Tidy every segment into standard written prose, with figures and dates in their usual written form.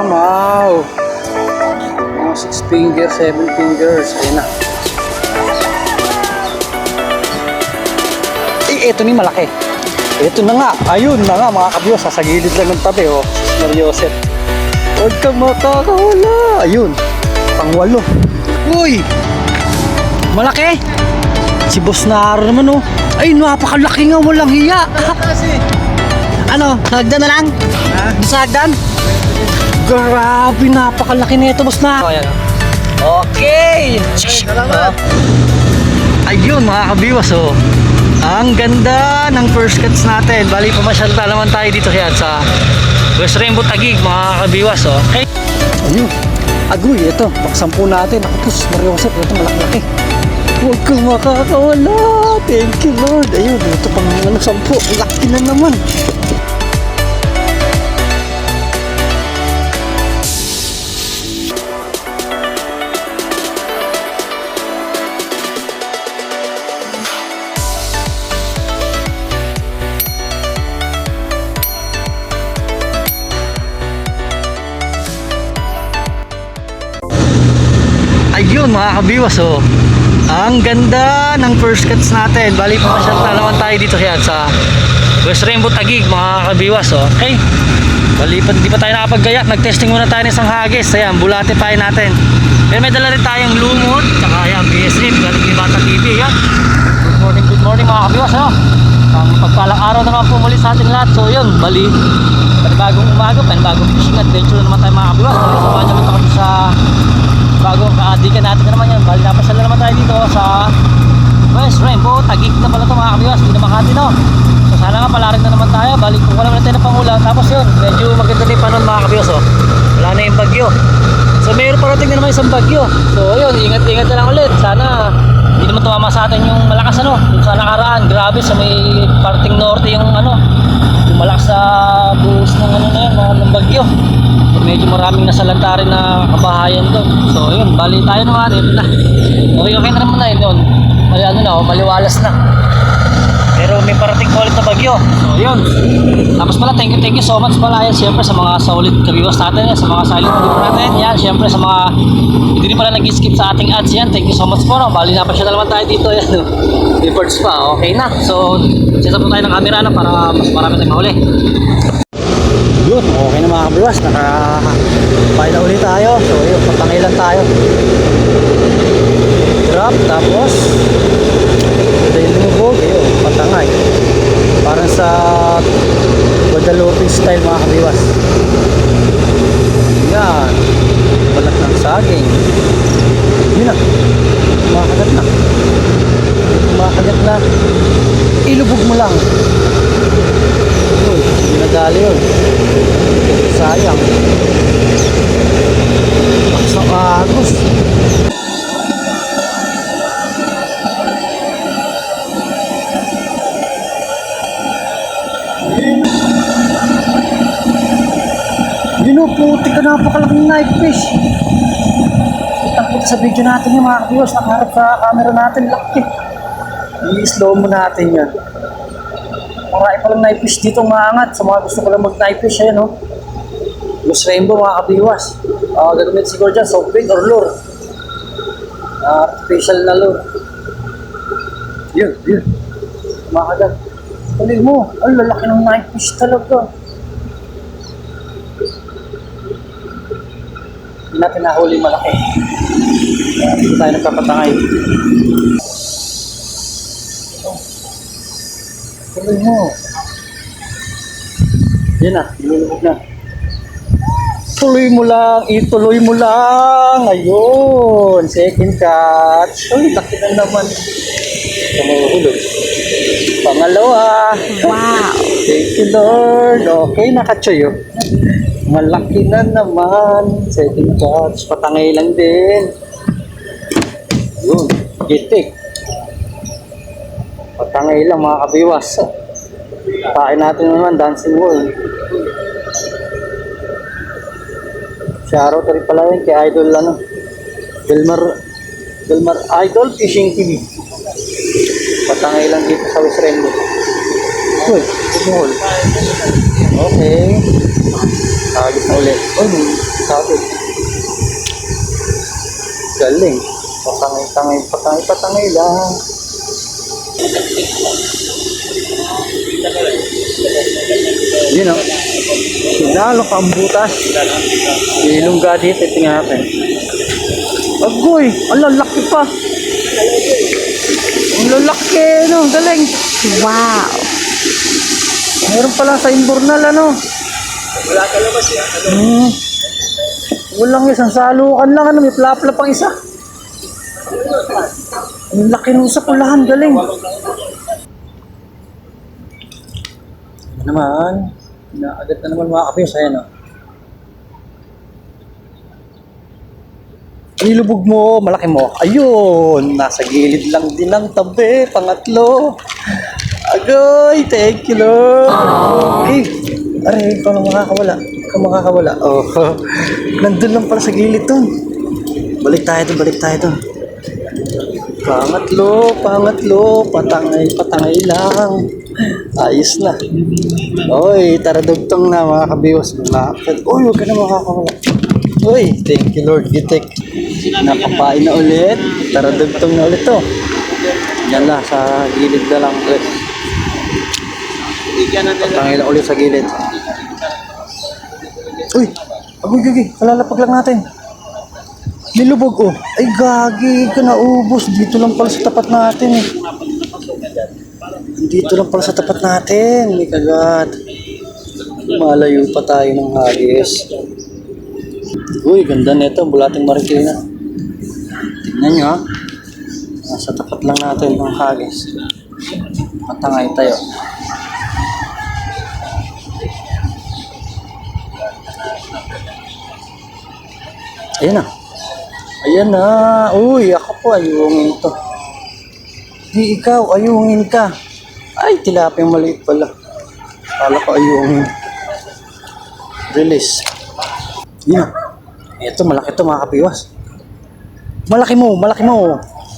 Wow! Mga 6 fingers, 7 fingers. Ayan na. Ito ni malaki. Ito na nga. Ayun na nga mga kabiyos. Sa gilid lang ng tabi. Oh. Mariosep. Huwag kang makakawala. Ayun. Pang-8. Uy! Malaki. Si Boss Naro naman oh. Ay, napakalaki nga. Walang hiya. Ano? Hagdan na lang? Sa hagdan? Grabe, napakalaki na ito, Boss Naro. Okay. Salamat. Ayun mga kabiwas oh. Ang ganda ng first cuts natin. Bali pumasyalta naman tayo dito kaya sa West Rainbow Taguig mga kabiwas oh. Okay. Ayun. Agoy, ito. Paksampu natin. Ako po, Mariosep. Ito malaki-laki. Huwag kang makakawala. Thank you Lord. Ayun, ito pang 10. Laki na naman. Ayun mga kabiwas oh. Ang ganda ng first cuts natin. Bali pumasyalta naman tayo dito kaya sa West Rainbow Taguig mga kabiwas oh. Okay. Bali di pa tayo nakapaggaya. Nag-testing muna tayo ng isang hagis. Ayan, bulate pa natin. Pero may dala rin tayong lumot. Tsaka ayan, BS Rip. Galing ni Bata TV. Ayan. Good morning mga kabiwas oh. Pagpalang araw naman po muli sa ating lahat. So yun, bali panibagong umaga, panibagong fishing adventure naman tayo mga kabiwas. Samahan nyo kami sa bagong kaadikan natin na naman yan. Bali napasala naman tayo dito sa West Rainbow Taguig na pala ito mga kabiwas. Hindi na Makati no. So sana nga palarin na naman tayo. Bali kung wala naman tayo ng pangulang. Tapos yun, medyo maganda na yung panon mga kabiwas oh. Wala na yung bagyo. So mayroon parating na naman isang bagyo. So yun, ingat-ingat na lang ulit. Sana hindi naman tumama sa atin yung malakas ano. Yung sa nakaraan, grabe sa may parting norte yung ano, yung malakas sa buhos ng ano na yan, ng bagyo. So, medyo maraming nasalanta rin na kabahayan doon. So yun, bali tayo naman, yun na. Okay na naman na yun. May ano na, maliwalas na. Pero may parating ulit na bagyo. So yun. Tapos pala, thank you so much pala yan. Siyempre sa mga solid kabiwas natin yan, sa mga silent viewer natin yan. Siyempre sa mga hindi rin pala nag-skip sa ating ads yan. Thank you so much po. No? Bali na pa siya naman tayo dito. Yan. Reports pa. Okay na. So, set up tayo ng camera na para mas marami tayong mahuli. Yun, okay na mga kabiwas. Naka-pay na ulit tayo. So yun, patangilan tayo. Drop, tapos dahil lumubog, yun, patangay. Parang sa Guadalupe style mga kabiwas. Yan, balat ng saging. Yun na, kumakagat na. Kumakagat na. Ilubog mo lang. Yun, nadali yun. Sayang. Sa agos. Puti ka, napakalaking knife fish. Kitang-kita sa video natin yung mga viewers, nakaharap sa camera natin, laki. I-slow mo natin yan. Marami palang knife fish dito maangat. Sa mga gusto ko lang mag-knife fish, ayan o. West Rainbow mga kabiwas. Gagamit siguro dyan, soft bait or lure. Artificial na lure. Yun. Kumakagat. Tuloy mo. Ang lalaki ng knife fish talaga. Hindi natin nahuli malaki. Hindi tayo nagpapatangay. Tuloy mo. Yan na, nilulubog na. Tuloy mo lang, ituloy mo lang. Ayun, second catch. Uy, laki na naman. Tumuhulog. Pangalawa. Wow. Thank you Lord. Okay, nakatsoy oh. Malaki na naman. Second catch. Patangay lang din. Yun. Gitik. Patangay lang mga kabiwas. Pain natin naman. Dancing wall. Shoutout rin pala yun kay Idol ano. Delmar Idol Fishing TV. Patangay lang dito sa West Rainbow. Uy, tumol. Okay. Agis na ulit. Uy, sabi. Galing. Patangay lang. Yun o. Sinalo ka ang butas. Ilungga dito, tingnan natin. Agoy, ang lalaki pa. Ang lalaki, no? Galing. Wow! Meron pala sa Imbornal, ano? Wala ka labas yan. Walang isang salukan lang, ano? May plapla pang isa. Ang laki ng isa pulahan, galing. Ano naman? Naagat na naman mga kapis, ayan o. Nilubog mo, malaki mo. Ayun, nasa gilid lang din ang tabi. Pangatlo. Agoy, thank you Lord. Okay. Aray, ikaw na makakawala. Ikaw makakawala. Oh, nandun lang pala sa gilid dun. Balik tayo dun. Pangatlo. Patangay lang. Ayos na. Oy, tara dugtong na mga kabiwas. Uy, huwag ka na makakawala. Uy, thank you Lord, gitik. Nakapain na ulit. Tara dugtong na ulit to. Yan na, sa gilid na lang ulit. Patangay lang ulit sa gilid. Uy, agoy, kalalapag lang natin. Nilubog oh. Ay gagi ka na ubos. Dito lang pala sa tapat natin eh. Dito lang pala sa tapat natin. May kagat. Malayo pa tayo ng hagis. Uy, ganda nito. Bulating marikina. Tingnan nyo ha. Nasa tapat lang natin ng hagis. Matangay tayo. Ayan na. Uy, ako po ayungin to. Di ikaw, ayungin ka. Ay, tilaping maliit pala. Kala ko ayungin. Release. Yan. Ito, malaki to mga kapiwas. Malaki mo.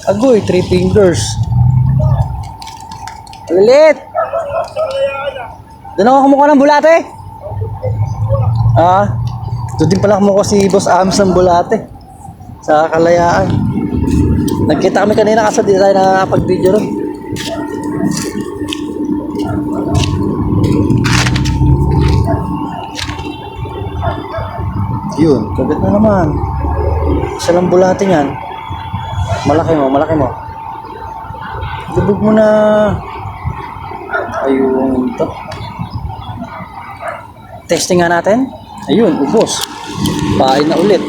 Agoy, 3 fingers. Lilit. Doon ako kumuha ng bulate. Doon din pala kumuha si Boss Ams ng bulate. Sa Kalayaan. Nagkita kami kanina kasi di tayo nakapag-video ron. Yun, kagat na naman. Isa lang bulate yan. Malaki mo. Lubog mo na. Ayun ito. Testing nga natin. Ayun, ubos. Pain na ulit.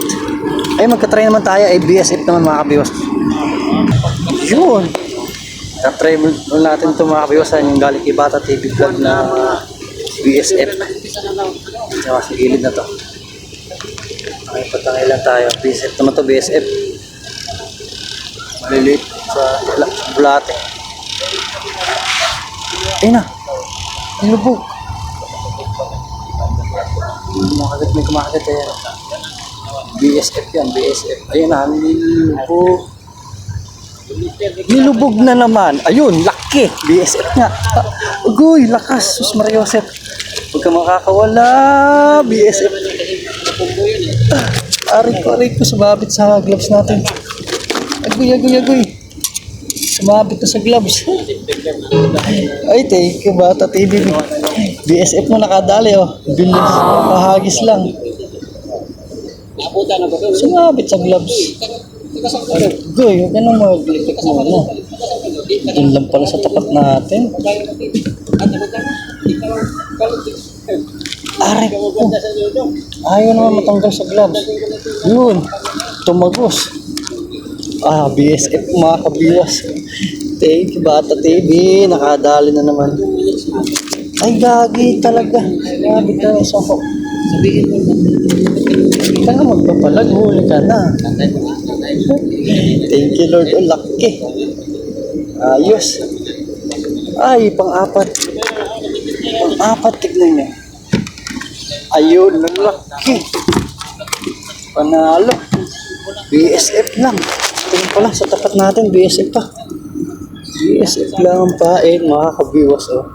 Ay, magka-try naman tayo. Ay, BSF naman mga kabiwas. Yun. Try natin ito mga kabiwas. Yung galing kay Bata TV vlog na BSF. Sa gilid na to. Ay, patangay lang tayo. BSF naman to, BSF. Maliliit sa bulate. Ayun na. Ang lubog. May kumakagat yan. BSF yan, BSF. Ayun na, nilubog. Nilubog na naman. Ayun, laki. BSF nga. Ugoy, lakas. Sus Mariosep. Huwag ka makakawala. BSF. Aray ko. Sumabit sa gloves natin. Agoy. Sumabit na sa gloves. Ay, thank you, Bata TV. BSF mo nakadali, oh. Bilis. Mahagis lang. Sumabit sa gloves. Goy, huwag ka nang mag-litik muna. Doon lang pala sa tapat natin. Aray ko. Ayaw naman matanggal sa gloves. Yun. Tumagos. BSF mga kabiwas. Thank you, Bata TV. Nakadali na naman. Ay, gagi talaga. Grabe ka na soko. Sabihin mo. Ka nga magpapalag. Huli ka na. Thank you, Lord. Oh, laki. Ayos. Ay, pang-apat. Tignan niya. Ayun, laki. Panalo. BSF lang. Tingin pala sa tapat natin, BSF pa. BSF lang ang pain, mga kabiwas, oh.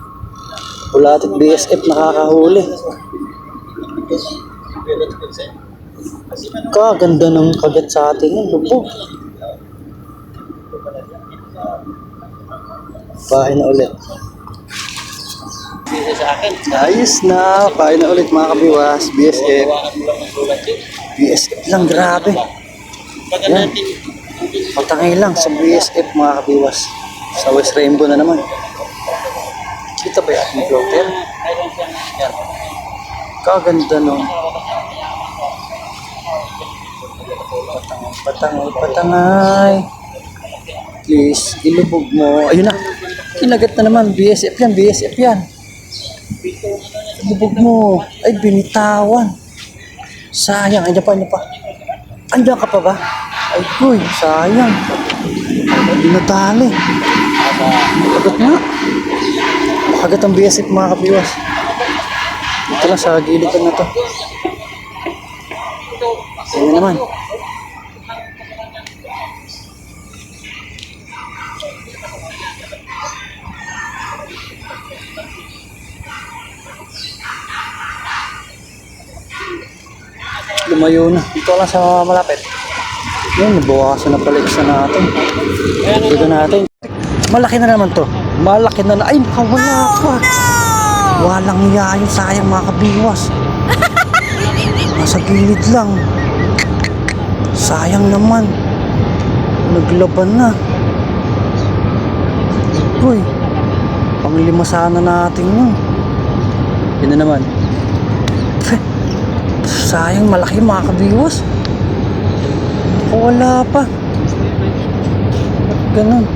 Bulatit BSF nakakahuli. Kaganda ng kagat sa atin yun, lubog. Bahay na ulit. Ayos na, bahay na ulit mga kabiwas. BSF. BSF lang, grabe. Yan. Patangay lang sa BSF mga kabiwas. Sa West Rainbow na naman. Kita ba yung floater? Yan. Kaganda nung. Patangay. Please, ilubog mo. Ayun na. Kinagat na naman. BSF yan, BSF yan. Ilubog mo. Ay, binitawan. Sayang. Andiyan pa. Andiyan ka pa ba? Ay, kuy. Sayang. Binatali. Kagat nga. Kagat ang BSF mga kabiwas. Ito lang sa gilid na to. Ayun naman. Lumayo na. Dito lang sa malapit. Yun, nabawasan na pala isa natin. Dito natin. Malaki na naman to. Malaki na. Ay, nakawala pa. Walang yayo. Sayang mga kabiwas. Nasa gilid lang. Sayang naman. Naglaban na. Uy. Panglima sana natin yun. Yun na naman. Sayang, malaki mga kabiwas. Wala pa. Ganun.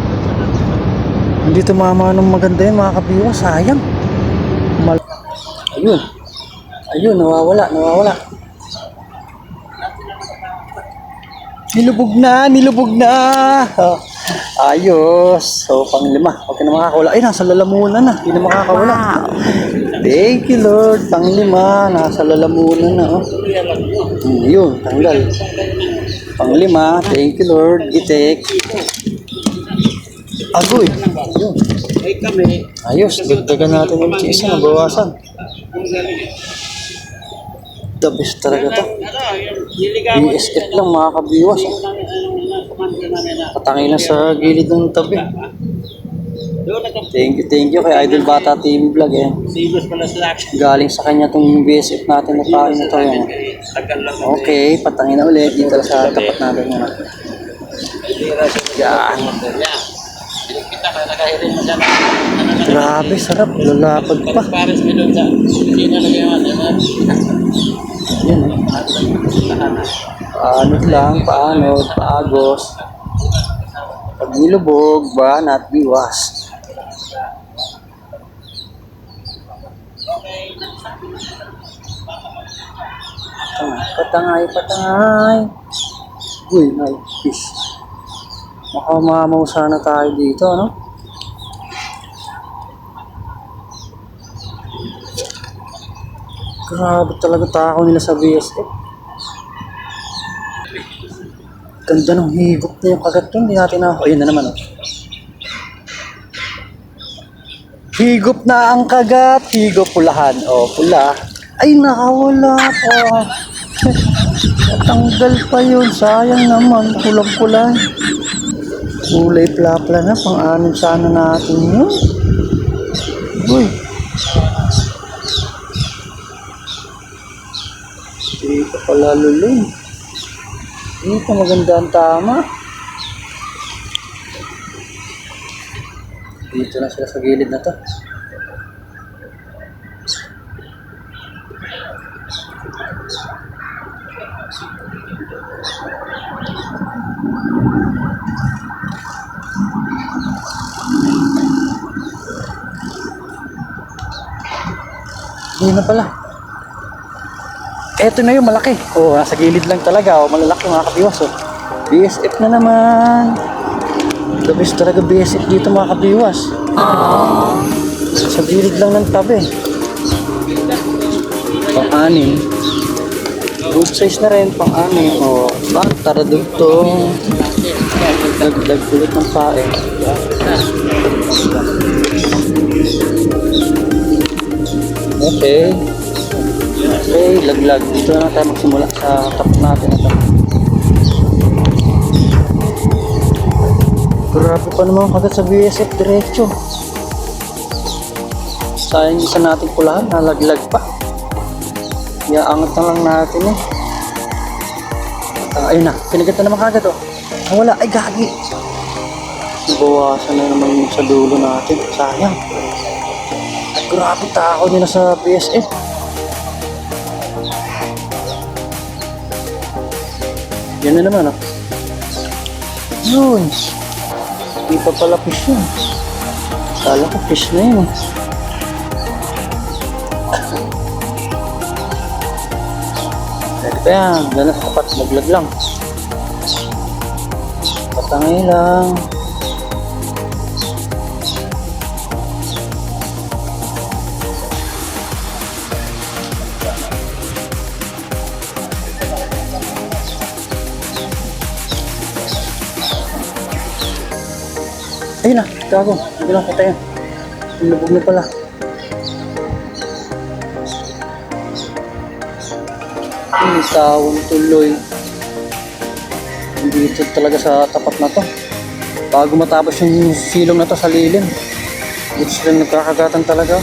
Hindi tumama ng maganda yun mga kabiwas. Sayang. Ayun. Ayun, nawawala. Nilubog na. Oh, ayos. So, panglima. Huwag ka na makakawala. Ay, nasa lalamunan na. Hindi na makakawala. Thank you, Lord. Panglima. Nasa lalamunan na. Oh. Yun, tanggal. Panglima. Thank you, Lord. Gitek. Agoy. Yun. Ayos. Dagdagan natin ulit sa isa. Nabawasan. The best talaga to. BSF lang mga kabiwas. Patangay lang sa gilid ng tabi. Thank you kay Idol Bata TV Vlog eh. Galing sa kanya tong BSF natin na pain na to yan. Okay, patangay na ulit dito sa tapat natin yan. Yan. Grabe, sarap. Lalapag pa. Yan eh. Paanod lang, paagos. Pag nilubog, banat, biwas. Patangay. Uy, may fish. Makamamaw sana tayo dito, no? Grabe talaga takaw nila sa BSF. Ganda ng higop na yung kagat yun. Hindi natin na... Ayun na naman, oh. Higop na ang kagat. Higop pulahan. Oh, pula. Ay, nakawala pa. Tanggal pa yun. Sayang naman. Pulang-pula. Kulay plapla na. Pang-anim sana natin yun. Uy. Dito pala luling. Dito maganda ang tama. Dito na sila sa gilid na to. Hindi na pala. Eto na yung malaki. Oh, nasa gilid lang talaga. Oh, malalaki mga kabiwas. Oh. BSF na naman. The best talaga BSF dito mga kabiwas. Sa gilid lang ng tabi. Pang-anim. Good size na rin. Pang-anim. Oh, tara dugtong. Dagdag ulit ng pae. Okay. Okay, laglag. Dito na tayo magsimula sa tapat natin ito. Grabe pa naman kagat sa BSF diretso. Sayang isa natin pulahan, nalaglag pa. Iaangat na lang natin eh. Ayun na, pinagat na naman kagad oh. Wala, ay gagi. Bawasan na naman sa dulo natin. Sayang. Grabe tao nila sa BSF. Yan na naman oh. Yun. Hindi pa pala fish yun. Kala ko fish na yun. Pwede yan. Ganas kapat. Laglag lang. Patangay lang. Ayun na, gago. Hindi lang kita yan. Lubog na pala. Tawang tuloy. Dito talaga sa tapat na to. Bago matapos yung silong na to sa lilim. Dito sila nagkakagatan talaga.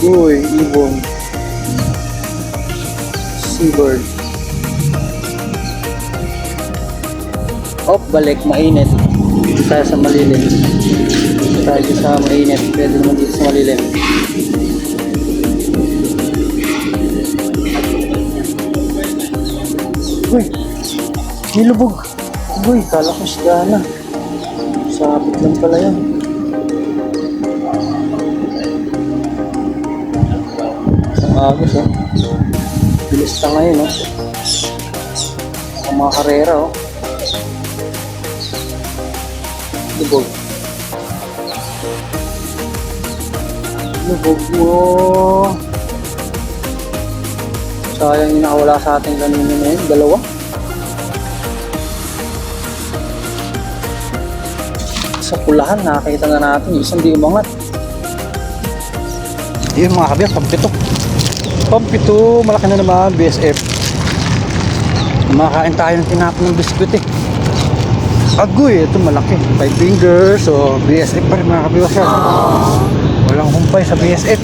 Uy, ibon. Seabird. Oh, balik, mainit. Dito tayo sa malilim. Dito tayo sa mainit. Pwede naman dito sa malilim. Uy, nilubog. Uy, kala ko siya na. Sabit lang pala yan. Ang agos oh. Bilis na ngayon oh. Ang mga karera oh. Lubog. Lubog mo. Sayang yung nakawala sa ating kanina na yun. Dalawa. Sa pulahan, nakakita na natin. Isang di umangat. Yun mga kabiyas, pampito. Pampito, malaki na naman, BSF. Kumakain tayo ng tinapon ng biskuit eh. Agoy, ito malaki. 5 fingers, so BSF pa rin mga kabiwas yan. Walang humpay sa BSF.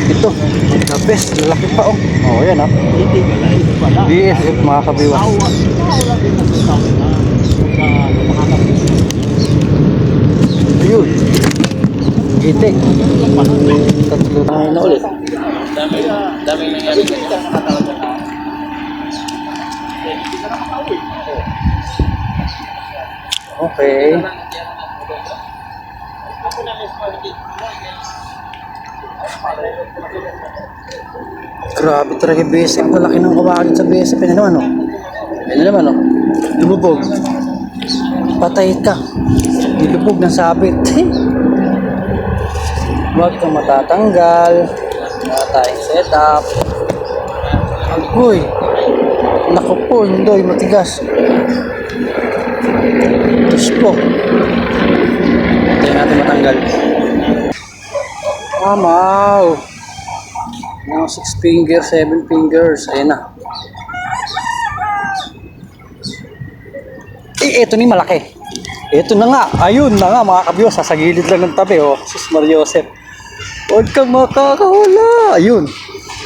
Ito, the best, laki pa oh. Oh, yan ah. BSF mga kabiwas. Ayun. Gitik. Tatlo na ulit. Dami nangyari. Okay. Grabe talaga BSF. Malaki ng kawagin sa BSF. Yan naman oh. Yan naman oh. Lumubog. Patay ka. Dilubog ng sabit. Huwag kang matatanggal. Wala tayong setup. Agoy. Naku po, hindi. Matigas. Diyos po. Tayo natin matanggal. Mamaw. Mga 6 fingers, 7 fingers. Ayan na. Eh, eto ni malaki. Eto na nga. Ayun na nga mga kabiyos. Sa gilid lang ng tabi. Oh. Sus Mariosep. Huwag kang makakahula. Ayun.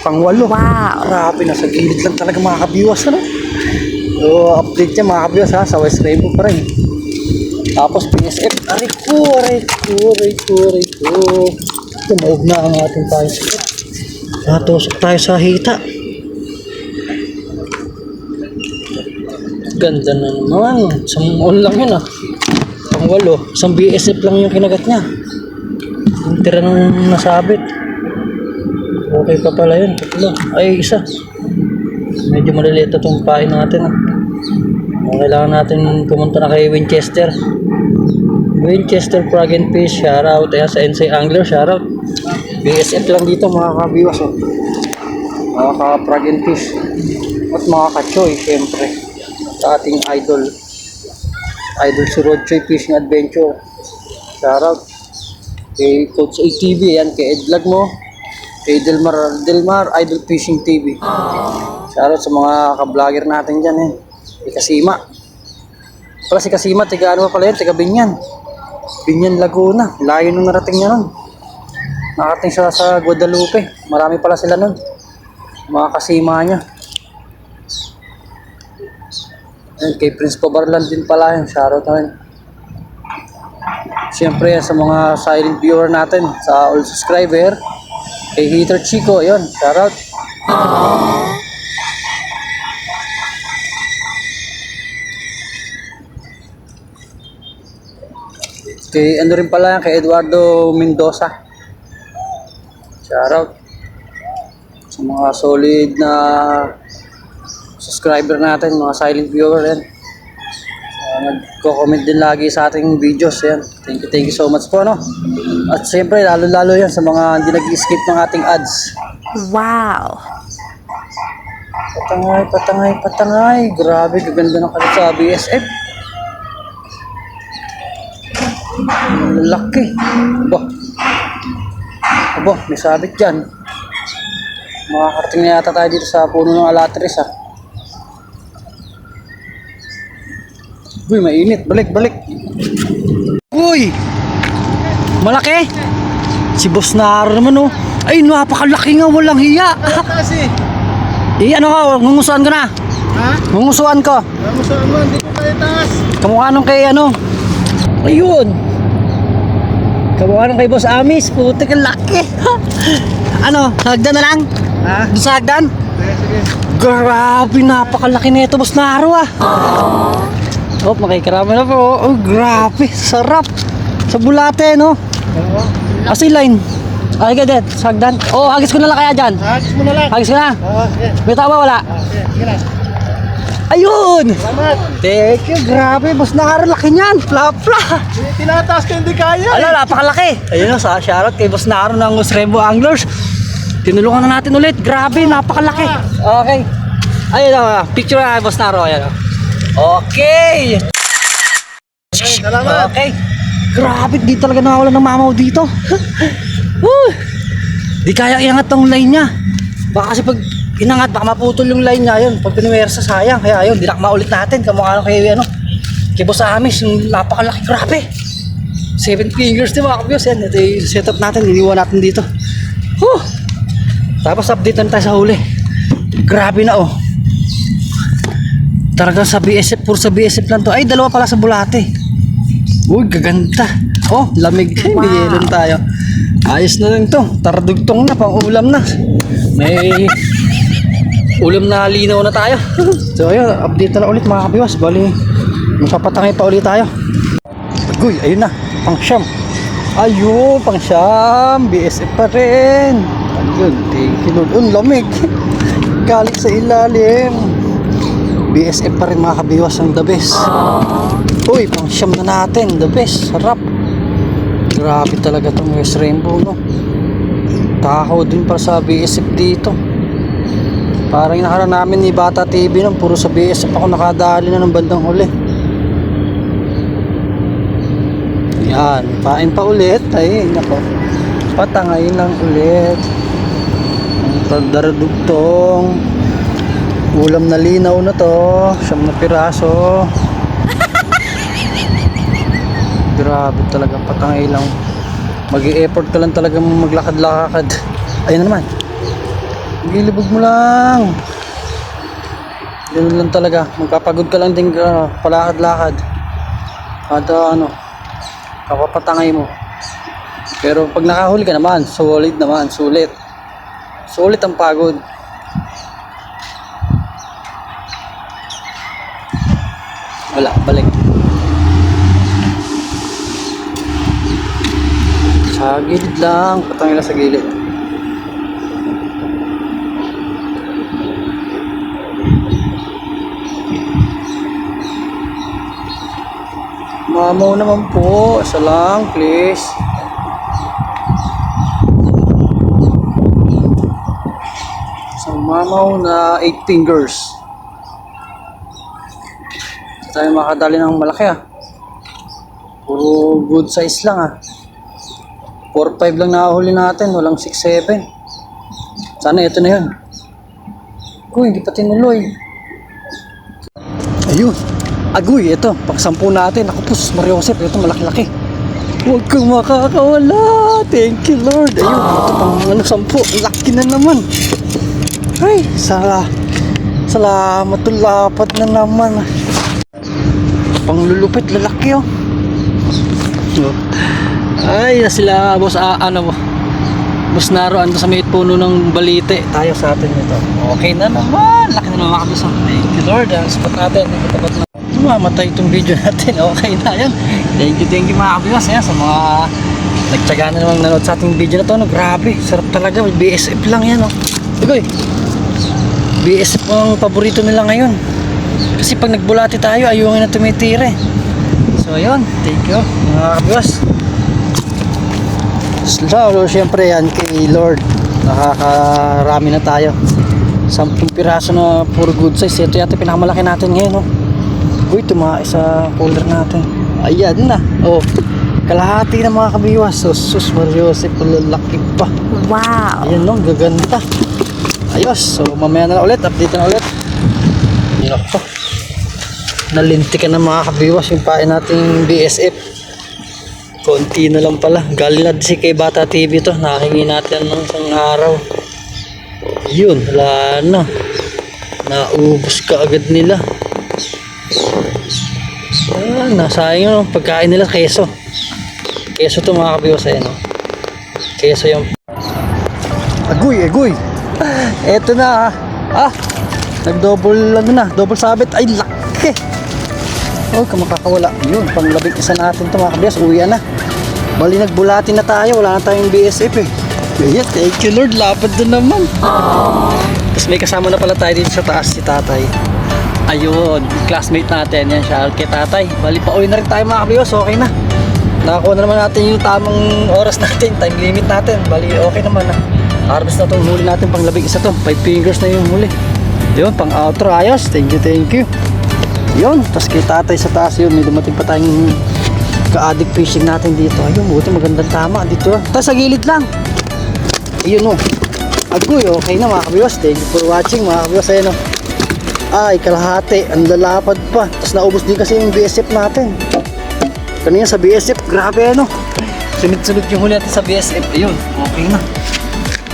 Pang-walo. Wow. Grabe. Nasa gilid lang talaga mga kabiyos. Ano? So, update niya mga kabiyos ha. Sa West Rainbow pa rin. Tapos PSF. Aray ko. Tumaog na ang ating tayo. Natusok tayo sa hita. Ganda na naman. Isang lang yun ah. Pang-walo. Isang BSF lang yung kinagat niya. Yung tira nang nasabit. Okay pa pala yun. Tatlo. Ay, isa. Medyo maliliit itong pain natin ah. Kailangan natin pumunta na kay Winchester. Winchester Frog and Fish. Shoutout. Ayan sa NC Angler. Shoutout. BSF lang dito mga kabiwas oh. Mga ka-frog and fish. At mga ka-choy syempre. Sa ating idol. Idol si Rodchoy Fishing Adventure. Shoutout. Kay Coach ATV, yan. Kay Ed Vlog mo. Kay Delmar Idol Fishing TV. Shoutout sa mga ka-vlogger natin dyan eh. Kay Kasima. Pala si Kasima, tiga ano pala yun? Tiga Binyan. Binyan, Laguna. Layo nung narating niya nun. Nakarating siya sa Guadalupe. Marami pala sila nun. Mga Kasima niya. Ayun, kay Prince Pabarlan din pala yun. Shoutout naman. Siyempre sa mga silent viewer natin, sa all subscriber, kay Hater Chico, ayun, shoutout. Kay ano rin pala, kay Eduardo Mendoza. Shoutout. Sa mga solid na subscriber natin, mga silent viewer yan. Nagko-comment din lagi sa ating videos yan. Thank you so much po, no? At siyempre, lalo-lalo yan sa mga hindi nag-skip ng ating ads. Wow! Patangay. Grabe, gaganda ng kalit sa BSF. Laki. Aba, may sabit dyan. Makakarating na yata tayo dito sa puno ng alatris, ha. Uy, mainit. Balik. Uy! Malaki! Si Boss Naro naman, oh. Ay, napakalaki nga. Walang hiya. Kasi, Ano ka? Ngungusuan ko na. ha? Ngungusuan ko. Ano saan mo? Hindi ko kaya taas. Kamukha nung kay ano. Ayun. Kamukha nung kay Boss Amis. Putik ang laki. Ano? Sa hagdan na lang? Ha? Doon sa hagdan? Sige. Grabe, napakalaki nito, Boss Naro, ah. Oh, makikarama na po. Oh, grabe. Sarap. Sa bulate, no? Oo. Kasi line. Ay, gadet. Sa hagdan. Oh, hagis ko na lang kaya dyan. Hagis mo na lang. Hagis ko na. Oo, sige. May tao ba? Wala. Sige na. Ayun! Salamat. Thank you. Grabe, Boss Naro. Laki niyan. Pla. Tinataas ka hindi kaya. Ano, napakalaki. Ayun, sa shoutout kay Boss Naro ng Rainbow Anglers. Tinulungan na natin ulit. Grabe, napakalaki. Okay. Ayun, picture na Boss Naro. Ayan. Okay. Salamat. Okay. Grabe, di talaga nakawala ng mamaw dito. Woo! Di kaya iangat tong line niya. Baka kasi pag inangat, baka maputol yung line niya. Yun, pag pinuwersa, sayang. Kaya yun, dinakma ulit natin. Kamukha kay, kay Boss Amis, yung napakalaki. Grabe. 7 fingers, di ba? Kabyos, yan. Ito yung setup natin, iniwan natin dito. Woo! Tapos update na tayo sa huli. Grabe na, oh. Talagang sa BSF, puro sa BSF lang to. Ay, dalawa pala sa Bulate. Uy, gaganda. Oh, lamig. Wow. May yelon tayo. Ayos na lang to. Taradugtong na, pang ulam na. May ulam na linaw na tayo. So, ayun, update na lang ulit mga kabiwas. Bali, magpapatangay pa ulit tayo. Uy, ayun na. Pang siyam. Ayun, pang siyam. BSF pa rin. Ayun, thank you Lord. Ang lamig. Galit sa ilalim. BSF pa rin mga kabiwas ang the best. Uy, pang siyam na natin. The best. Sarap. Grabe talaga itong West Rainbow, no? Takaw din para sa BSF dito. Parang nakaraan namin ni Bata TV nung puro sa BSF ako nakadali na ng bandang huli. Yan. Pain pa ulit. Ay, nako. Patangay lang ulit. Ang daradugtong. Ulam na linaw na to. 9 na piraso. Grabe talaga, patangay lang. Mag-i-effort ka lang talaga maglakad-lakad. Ayun na naman. Gilibog mo lang. Ganun lang talaga. Magpapagod ka lang din ka palakad-lakad. At kapapatangay mo. Pero pag nakahuli ka naman, solid naman, sulit. Sulit ang pagod. Wala, balik. Sa gilid lang, patangay lang sa gilid. Mamaw naman po, isa lang please. Isang mamaw na 8 fingers. Tayo makadali ng malaki, ah. Puro good size lang ah. 4-5 lang nakahuli natin, walang 6-7. Sana ito na yun. Uy, hindi pa tinuloy. Ayun. Agoy, ito. Pang-10 natin. Ako po, Mariosep. Ito, malaki-laki. Huwag kang makakawala. Thank you, Lord. Ayun, ito pang 10. Laki na naman. Ay, salamat. Lapad na naman. Panglulupit, lalaki oh. Ay, na sila, boss, Boss Naro, ando sa may puno ng balite. Tayo sa atin ito. Okay na naman. Laki na naman mga kabus. Thank you, Lord. Spot natin. Itapat na. Mamatay itong video natin. Okay na yan. Thank you mga kabus. Yan, sa mga nagtsaga na namang nanood sa ating video na to. No, grabe. Sarap talaga. BSF lang yan. Oh. Digoy. BSF ang paborito nila ngayon. Kasi pag nagbulati tayo, ayungin na tumitire. So, ayun. Thank you mga kabus. So, syempre yan kay Lord, nakakarami na tayo. 10 piraso na puro good size. Ito yata pinakamalaki natin ngayon, no? Uy, tumae sa cooler natin. Ayan na, oh, kalahati na mga kabiwas. Sus, Mariosep, lalaki pa. Wow. Ayan, no, gaganda. Ayos, so mamaya na ulit, update na ulit. Yun ako, nalintikan na mga kabiwas yung pain nating BSF. Konti na lang pala. Galing na si kay Bata TV to. Nakahingi natin ng isang araw. Yun, wala na. Naubos ka agad nila. Nasayang yung pagkain nila. Keso. Keso to mga kabiwas. Ayan, no? Keso yung... Agoy. Eto na. Nag-double double sabit. Ay, laki. Oh, kamakakawala. Yun, pang 11 natin to mga kabiwas. Uwi na. Bali nagbulati na tayo, wala na tayong BSF eh. Ayan, thank you Lord, lapad na naman. Tapos may kasama na pala tayo dito sa taas, si tatay. Ayun, classmate natin, yan siya, kay tatay. Bali pa uwi na rin tayo mga kabiwas, okay na. Nakakuha na naman natin yung tamang oras natin, time limit natin. Bali okay naman na. Harvest na itong huli natin, pang 11 to. 5 fingers na yung huli. Yun, pang outro, ayos, thank you. Yun, tapos kay tatay sa taas yun, may dumating pa tayong ka-addict fishing natin dito. Ayun, buti magandang tama dito. Tapos sa gilid lang. Ayun o. Agoy, okay na mga kabiwas. Thank you for watching mga kabiwas. Ayun o. Ay, kalahati. Ang lalapad pa. Tapos naubos din kasi yung BSF natin. Kanina sa BSF, grabe ano. Sunod-sunod yung huli natin sa BSF. Ayun, okay na.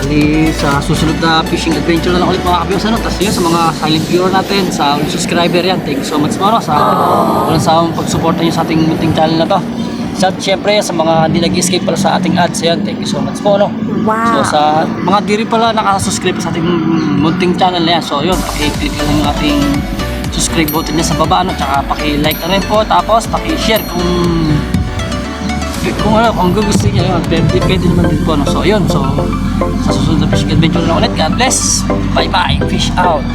Bali sa susunod na fishing adventure na lang ulit mga kabiwas. Ano? Tapos yun sa mga silent viewer natin, sa subscriber yan. Thank you so much mga sa walang sawang pagsuporta nyo sa ating munting channel na to. At syempre sa mga hindi nag-escape pala sa ating ads, yan, thank you so much po, no? Wow. So sa mga di rin pala nakasubscribe sa ating munting channel na yan, so yun, paki-click lang yung ating subscribe button niya sa baba, no? Tsaka paki-like na rin po, tapos paki-share kung gusto niya yun, pwede naman din po, no? So yun, so sa susunod na fishing adventure na ulit, God bless, bye bye, fish out.